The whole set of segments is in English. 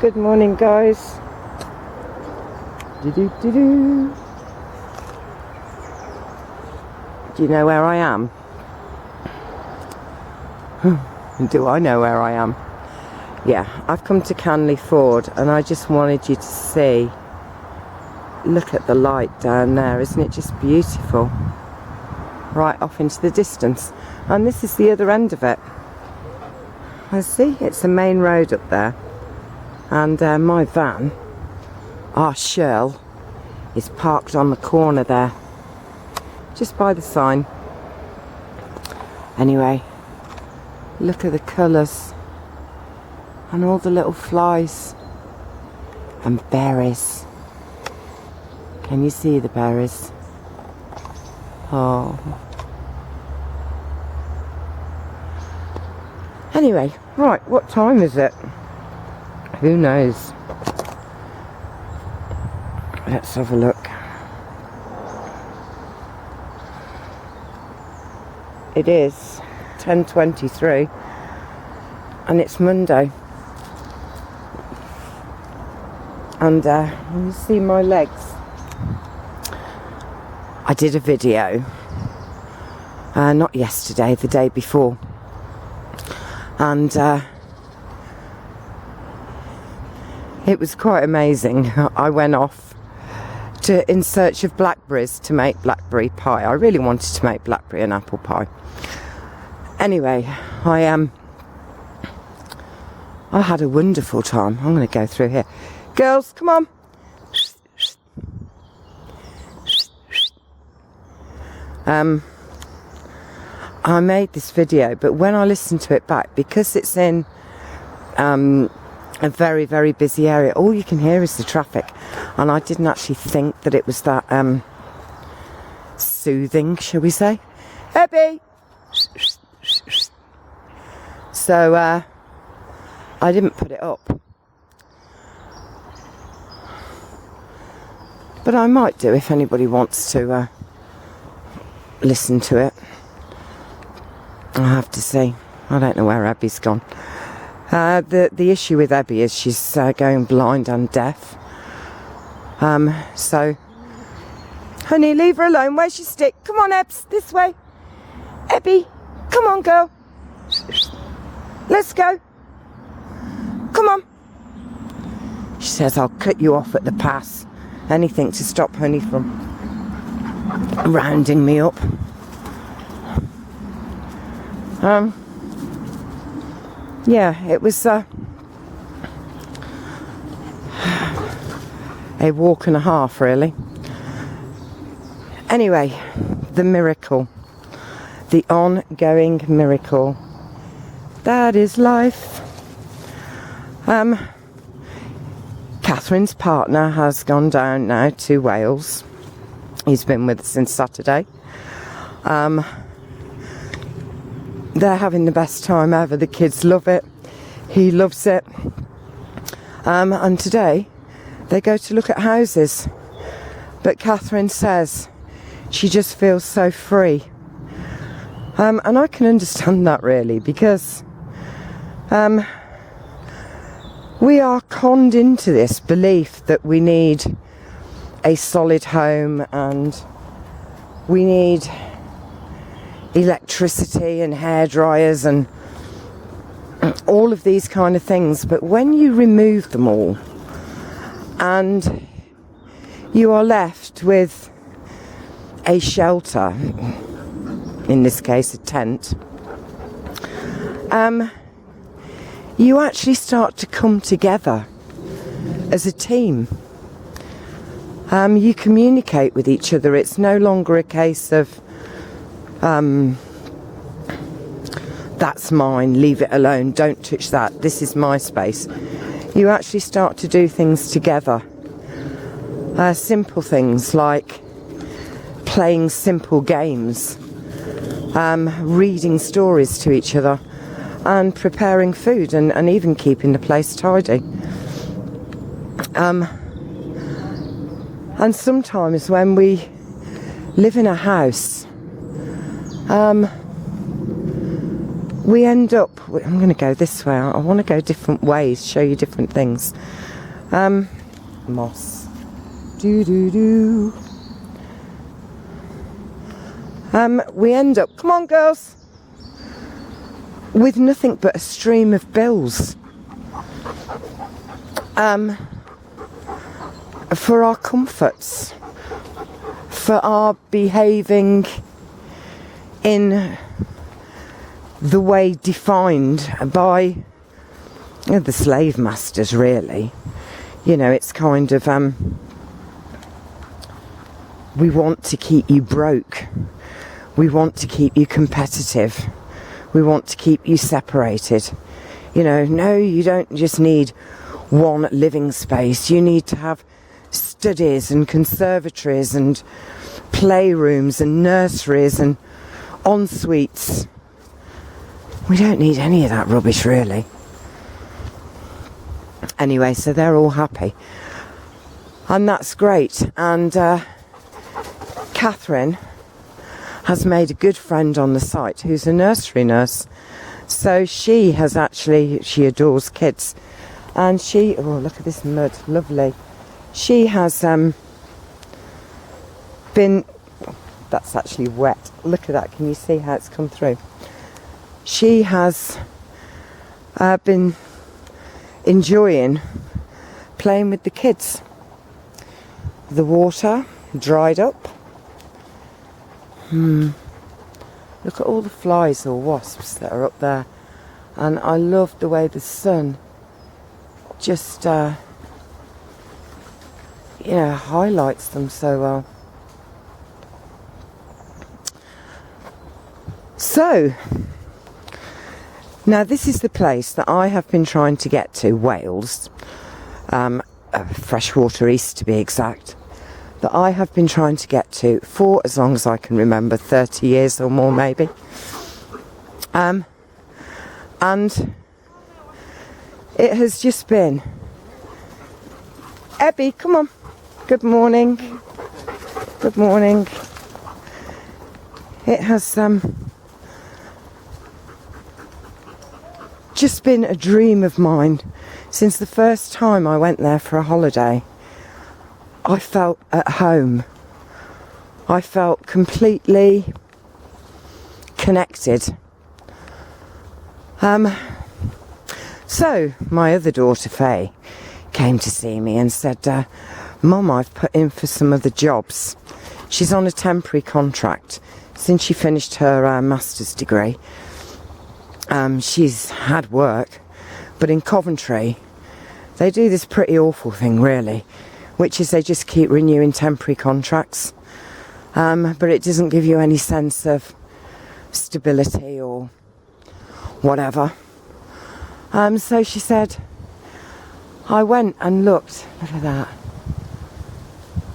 Good morning, guys. Do you know where I am? Do I know where I am? Yeah, I've come to Canley Ford and I just wanted you to see. Look at the light down there, isn't it just beautiful? Right off into the distance. And this is the other end of it. I see, it's a main road up there. And my van, our Shirl, is parked on the corner there. Just by the sign. Anyway, look at the colours. And all the little flies. And berries. Can you see the berries? Oh. Anyway, right, what time is it? Who knows? Let's have a look. It is 10:23 and it's Monday. And you see my legs. I did a video, not yesterday, the day before. And it was quite amazing. I went off in search of blackberries to make blackberry pie. I really wanted to make blackberry and apple pie. Anyway, I had a wonderful time. I'm going to go through here. Girls, come on. I made this video, but when I listened to it back, because it's in a very, very busy area, all you can hear is the traffic, and I didn't actually think that it was that soothing, shall we say. Abby! So I didn't put it up, but I might do if anybody wants to listen to it. I have to see. I don't know where Abby's gone. The issue with Abby is she's going blind and deaf. So, honey, leave her alone. Where's your stick? Come on, Ebbs, this way. Abby, come on, girl. Let's go. Come on. She says, I'll cut you off at the pass. Anything to stop honey from rounding me up. Yeah, it was a walk and a half, really. Anyway, the miracle, the ongoing miracle, that is life. Catherine's partner has gone down now to Wales. He's been with us since Saturday. They're having the best time ever. The kids love it. He loves it. And today they go to look at houses. But Catherine says she just feels so free. And I can understand that, really, because we are conned into this belief that we need a solid home and we need electricity and hair dryers and all of these kind of things. But when you remove them all and you are left with a shelter, in this case a tent, you actually start to come together as a team. You communicate with each other. It's no longer a case of that's mine, leave it alone, don't touch that, this is my space. You actually start to do things together. Simple things like playing simple games, reading stories to each other, and preparing food, and even keeping the place tidy. And sometimes when we live in a house, we end up, I'm going to go this way. I want to go different ways, show you different things. Moss. Do. We end up, come on girls, with nothing but a stream of bills. For our comforts, for our behaving in the way defined by the slave masters, really. You know, it's kind of, we want to keep you broke. We want to keep you competitive. We want to keep you separated. You know, no, you don't just need one living space. You need to have studies and conservatories and playrooms and nurseries and en-suites. We don't need any of that rubbish, really. Anyway, so they're all happy. And that's great. And Catherine has made a good friend on the site who's a nursery nurse. So she has actually, she adores kids. And she, oh, look at this mud, lovely. She has been, that's actually wet. Look at that, can you see how it's come through? She has been enjoying playing with the kids. The water dried up. Look at all the flies or wasps that are up there. And I love the way the sun just highlights them so well. So now this is the place that I have been trying to get to, Wales, Freshwater East to be exact, that I have been trying to get to for as long as I can remember, 30 years or more maybe. And it has just been, Ebby, come on, good morning, good morning. It has just been a dream of mine since the first time I went there for a holiday. I felt at home. I felt completely connected. So my other daughter Faye came to see me and said, Mum, I've put in for some of the jobs. She's on a temporary contract since she finished her master's degree. She's had work, but in Coventry they do this pretty awful thing really, which is they just keep renewing temporary contracts, but it doesn't give you any sense of stability or whatever. So she said, I went and looked, look at that,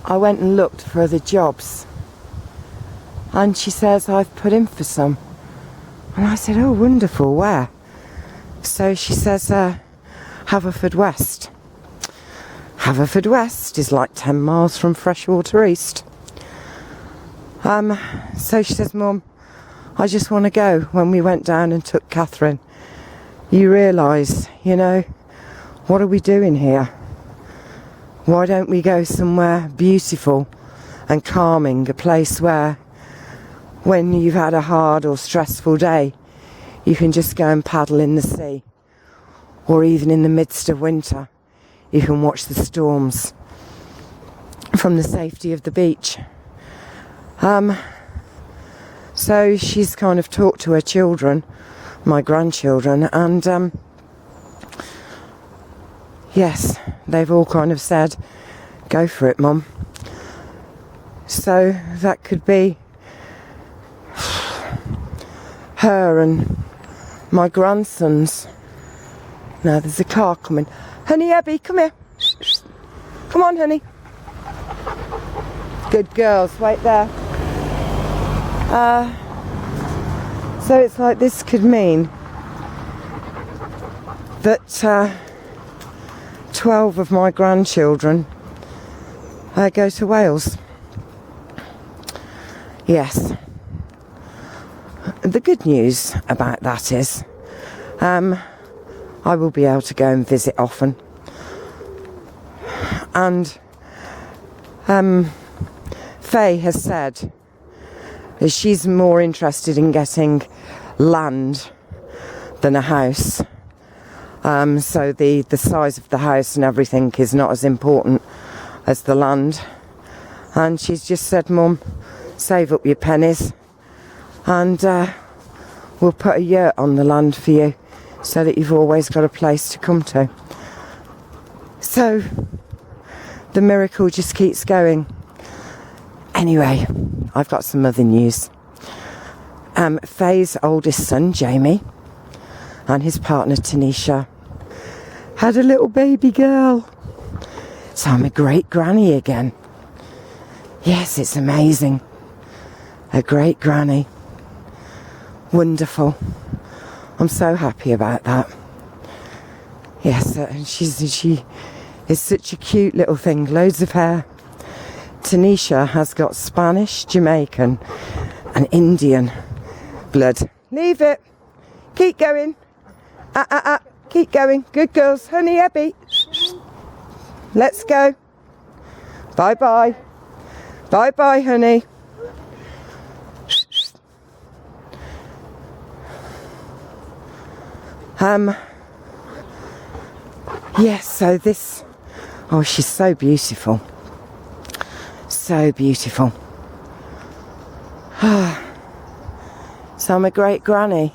I went and looked for other jobs, and she says, I've put in for some. And I said, oh, wonderful, where? So she says, Haverfordwest. Haverfordwest is like 10 miles from Freshwater East. So she says, Mum, I just want to go. When we went down and took Catherine, you realise, you know, what are we doing here? Why don't we go somewhere beautiful and calming, a place where when you've had a hard or stressful day, you can just go and paddle in the sea, or even in the midst of winter, you can watch the storms from the safety of the beach. So she's kind of talked to her children, my grandchildren, and yes, they've all kind of said, go for it, Mum. So that could be her and my grandsons. Now there's a car coming. Honey, Abby, come here. Come on, honey. Good girls, wait there. So it's like this could mean that 12 of my grandchildren go to Wales. Yes. the good news about that is I will be able to go and visit often. And Faye has said that she's more interested in getting land than a house. So the size of the house and everything is not as important as the land. And she's just said, Mum, save up your pennies and we'll put a yurt on the land for you so that you've always got a place to come to. So the miracle just keeps going. Anyway, I've got some other news. Faye's oldest son, Jamie, and his partner, Tanisha, had a little baby girl. So I'm a great granny again. Yes, it's amazing. A great granny. Wonderful. I'm so happy about that. Yes, and she is such a cute little thing. Loads of hair. Tanisha has got Spanish, Jamaican and Indian blood. Leave it. Keep going. Keep going. Good girls. Honey, Abby. Let's go. Bye-bye. Bye-bye, honey. Yes, so this... Oh, she's so beautiful. So beautiful. So I'm a great granny.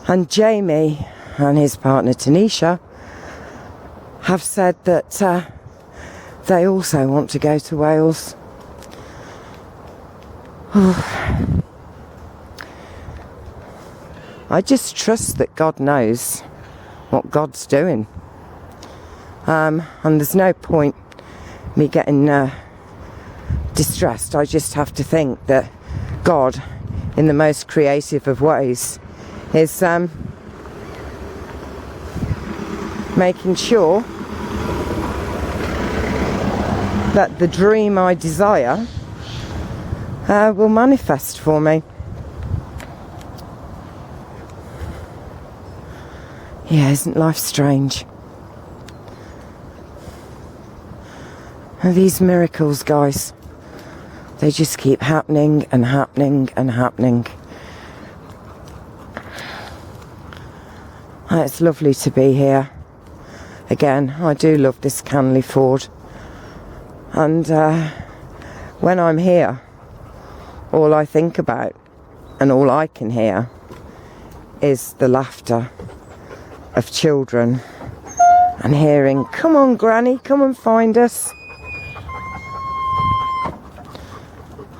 And Jamie and his partner Tanisha have said that they also want to go to Wales. I just trust that God knows what God's doing. And there's no point me getting distressed. I just have to think that God, in the most creative of ways, is making sure that the dream I desire will manifest for me. Yeah, isn't life strange? And these miracles, guys, they just keep happening and happening and happening. And it's lovely to be here. Again, I do love this Canley Ford. And when I'm here, all I think about and all I can hear is the laughter of children and hearing, come on Granny, come and find us.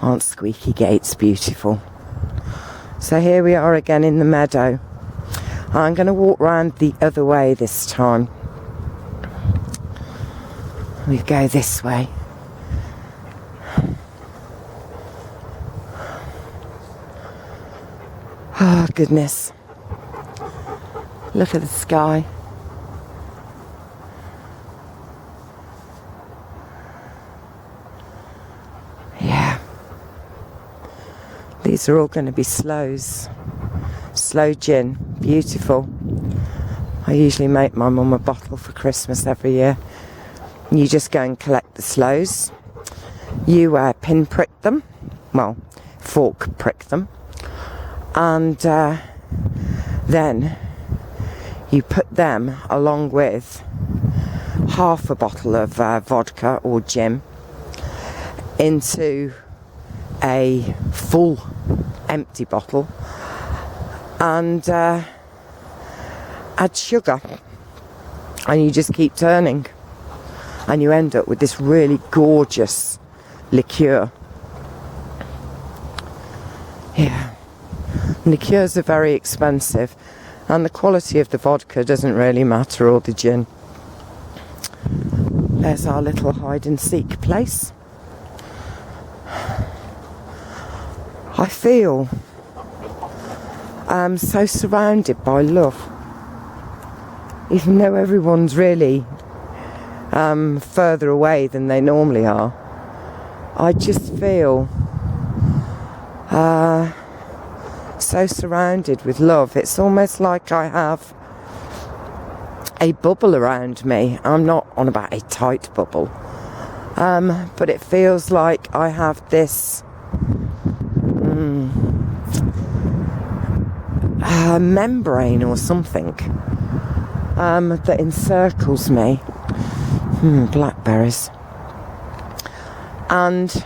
Aren't squeaky gates beautiful? So here we are again in the meadow. I'm going to walk round the other way this time. We go this way. Oh goodness. Look at the sky. Yeah. These are all going to be sloes. Sloe gin. Beautiful. I usually make my mum a bottle for Christmas every year. You just go and collect the sloes. You pin prick them. Well, fork prick them. And then you put them along with half a bottle of vodka or gin into a full empty bottle and add sugar, and you just keep turning and you end up with this really gorgeous liqueur. Yeah. Liqueurs are very expensive and the quality of the vodka doesn't really matter, or the gin. There's our little hide and seek place. I feel so surrounded by love, even though everyone's really further away than they normally are. I just feel so surrounded with love. It's almost like I have a bubble around me. I'm not on about a tight bubble, but it feels like I have this membrane or something that encircles me. Blackberries. And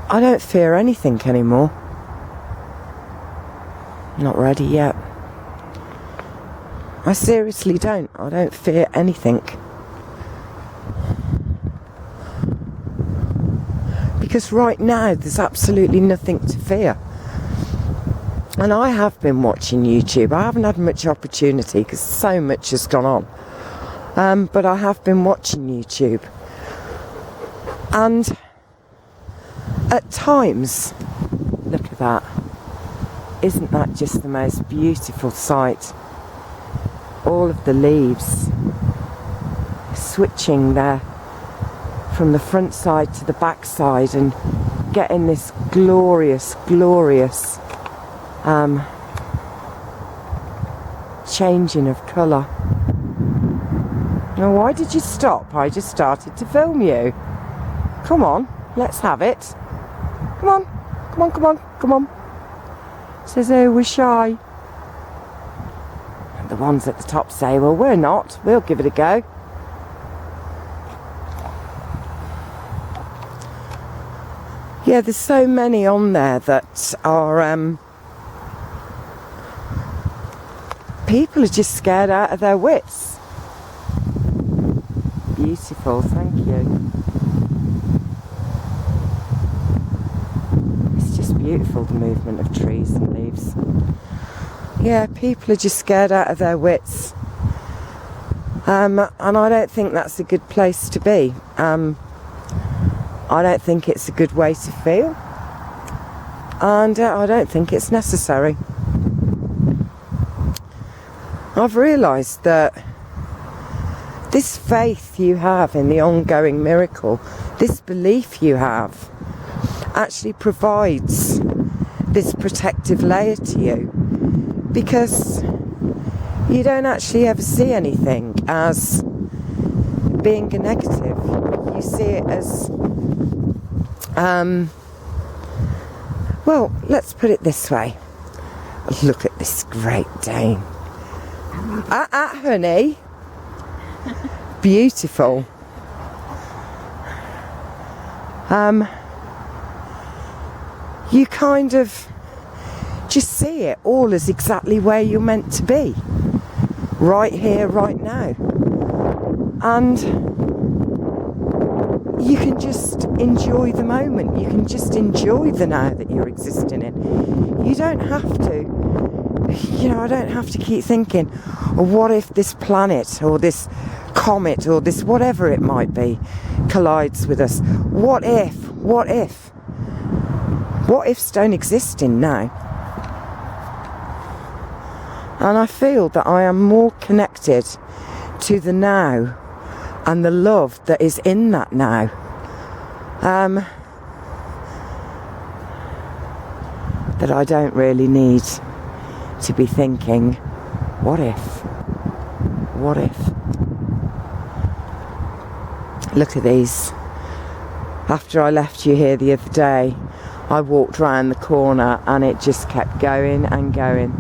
I don't fear anything anymore. Not ready yet. I seriously don't. I don't fear anything. Because right now there's absolutely nothing to fear. And I have been watching YouTube. I haven't had much opportunity because so much has gone on. But I have been watching YouTube. And at times, look at that. Isn't that just the most beautiful sight? All of the leaves switching there from the front side to the back side and getting this glorious, glorious changing of colour. Now, why did you stop? I just started to film you. Come on, let's have it. Come on, come on, come on, come on. Says, oh, we're shy. And the ones at the top say, well, we're not. We'll give it a go. Yeah, there's so many on there that are... people are just scared out of their wits. Beautiful, thank you. It's just beautiful, the movement of trees and leaves. Yeah, people are just scared out of their wits. And I don't think that's a good place to be. I don't think it's a good way to feel. And I don't think it's necessary. I've realised that this faith you have in the ongoing miracle, this belief you have, actually provides this protective layer to you, because you don't actually ever see anything as being a negative. You see it as, well, let's put it this way. Look at this Great Dane. Honey. Beautiful. You kind of just see it all as exactly where you're meant to be. Right here, right now. And you can just enjoy the moment. You can just enjoy the now that you're existing in. You don't have to. You know, I don't have to keep thinking, oh, what if this planet or this comet or this whatever it might be collides with us? What if? What if? What ifs don't exist in now? And I feel that I am more connected to the now and the love that is in that now. That I don't really need to be thinking, what if? What if? Look at these. After I left you here the other day, I walked round the corner and it just kept going and going.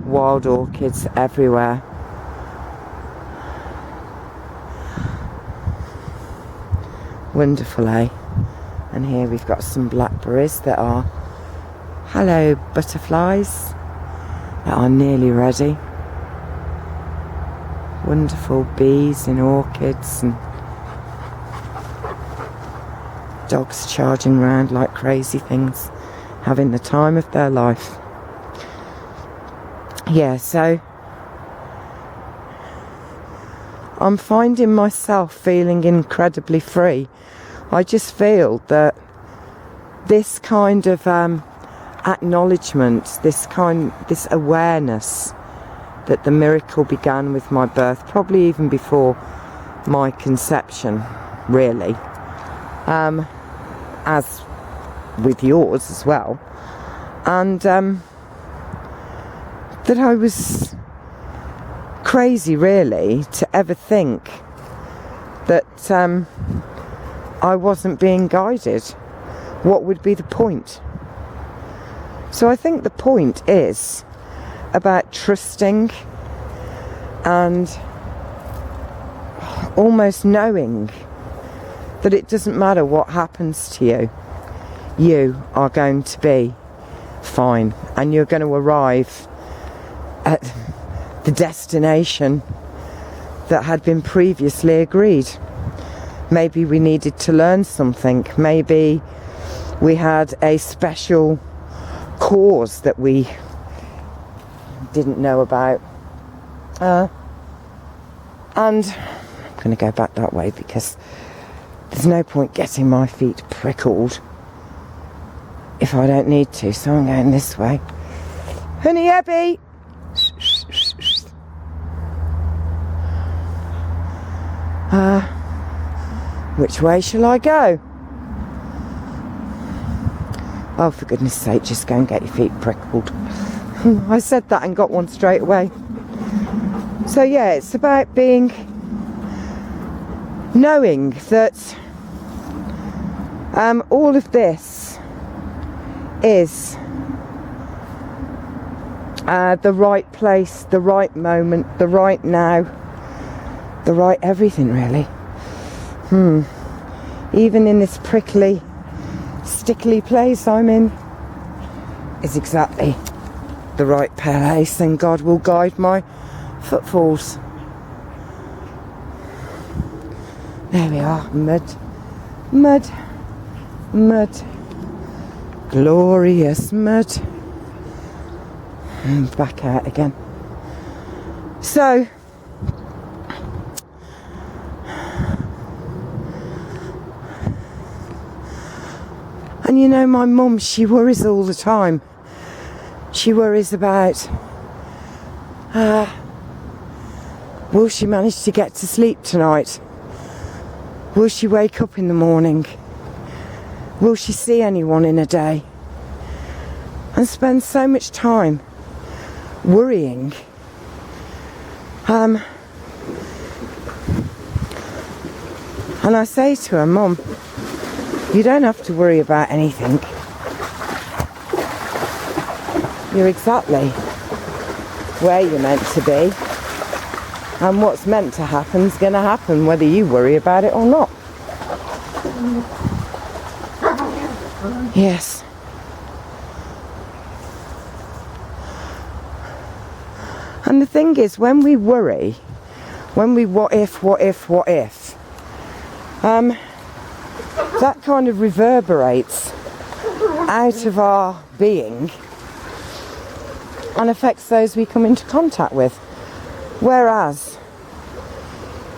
Wild orchids everywhere. Wonderful, eh? And here we've got some blackberries that are, hello butterflies, that are nearly ready. Wonderful bees and orchids and dogs charging around like crazy things, having the time of their life. Yeah, so I'm finding myself feeling incredibly free. I just feel that this kind of acknowledgement, this awareness that the miracle began with my birth, probably even before my conception, really. As with yours as well, and that I was crazy really to ever think that I wasn't being guided. What would be the point? So I think the point is about trusting and almost knowing that it doesn't matter what happens to you, you are going to be fine, and you're going to arrive at the destination that had been previously agreed. Maybe we needed to learn something. Maybe we had a special cause that we didn't know about. And I'm going to go back that way because there's no point getting my feet prickled if I don't need to. So I'm going this way. Honey Abby! Which way shall I go? Oh, for goodness sake, just go and get your feet prickled. I said that and got one straight away. So yeah, it's about knowing that all of this is the right place, the right moment, the right now, the right everything really. Even in this prickly, stickly place I'm in is exactly the right place, and God will guide my footfalls. There we are. Mud, glorious mud. And back out again. So and you know, my mum, she worries all the time. She worries about will she manage to get to sleep tonight? Will she wake up in the morning? Will she see anyone in a day? And spend so much time worrying. And I say to her, Mum, you don't have to worry about anything. You're exactly where you're meant to be, and what's meant to happen's going to happen whether you worry about it or not. Yes. And the thing is, when we worry, when we what if, that kind of reverberates out of our being and affects those we come into contact with. Whereas,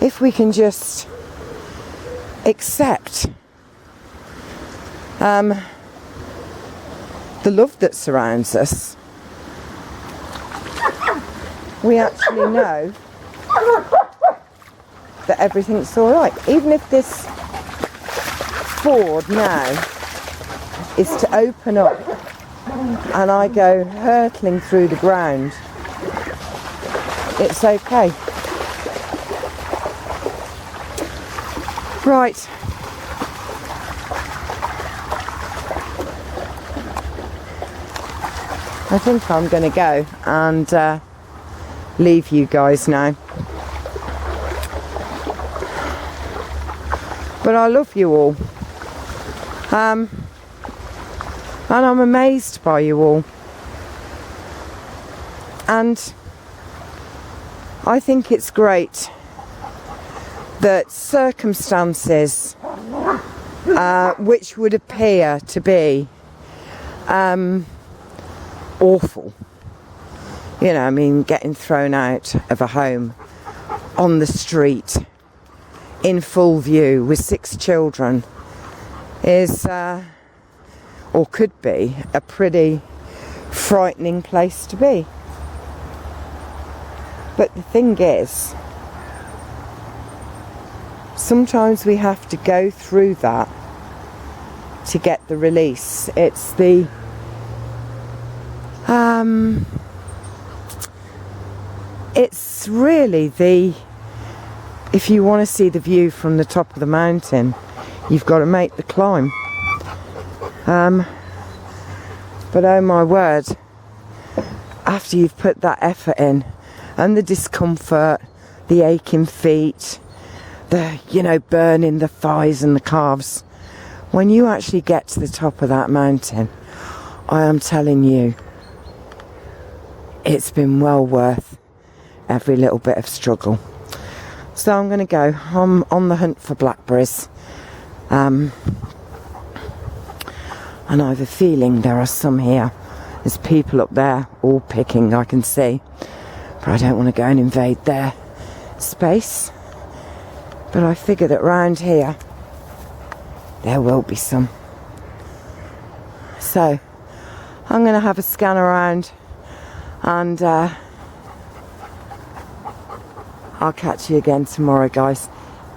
if we can just accept the love that surrounds us, we actually know that everything's all right. Even if this ford now is to open up and I go hurtling through the ground, it's okay. Right. I think I'm going to go and leave you guys now. But I love you all. And I'm amazed by you all. And I think it's great that circumstances which would appear to be awful, you know, I mean, getting thrown out of a home on the street in full view with 6 children is or could be a pretty frightening place to be. But the thing is, sometimes we have to go through that to get the release. It's the it's really the, if you want to see the view from the top of the mountain, you've got to make the climb. But oh my word, after you've put that effort in, and the discomfort, the aching feet, the, you know, burning the thighs and the calves, when you actually get to the top of that mountain, I am telling you, it's been well worth every little bit of struggle. So I'm going to go. I'm on the hunt for blackberries. And I have a feeling there are some here. There's people up there all picking, I can see. But I don't want to go and invade their space. But I figure that round here, there will be some. So I'm going to have a scan around, and I'll catch you again tomorrow, guys.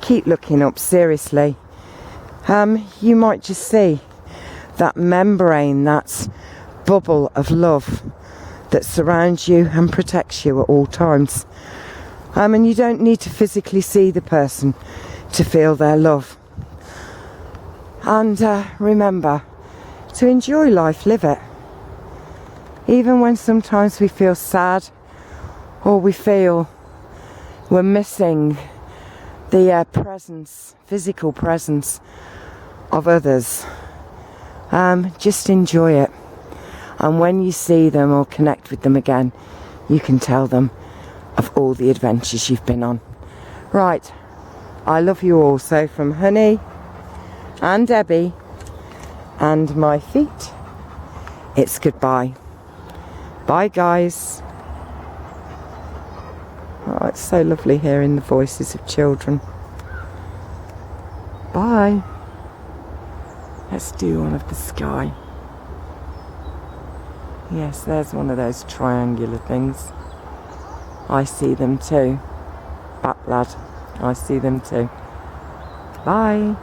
Keep looking up, seriously. You might just see that membrane, that bubble of love that surrounds you and protects you at all times. And you don't need to physically see the person to feel their love. And remember to enjoy life, live it. Even when sometimes we feel sad, or we feel we're missing the presence, physical presence of others, just enjoy it. And when you see them or connect with them again, you can tell them of all the adventures you've been on. Right, I love you all. So from Honey and Debbie and my feet, it's goodbye. Bye, guys. Oh, it's so lovely hearing the voices of children. Bye. Let's do one of the sky. Yes, there's one of those triangular things. I see them too. Lad, I see them too. Bye.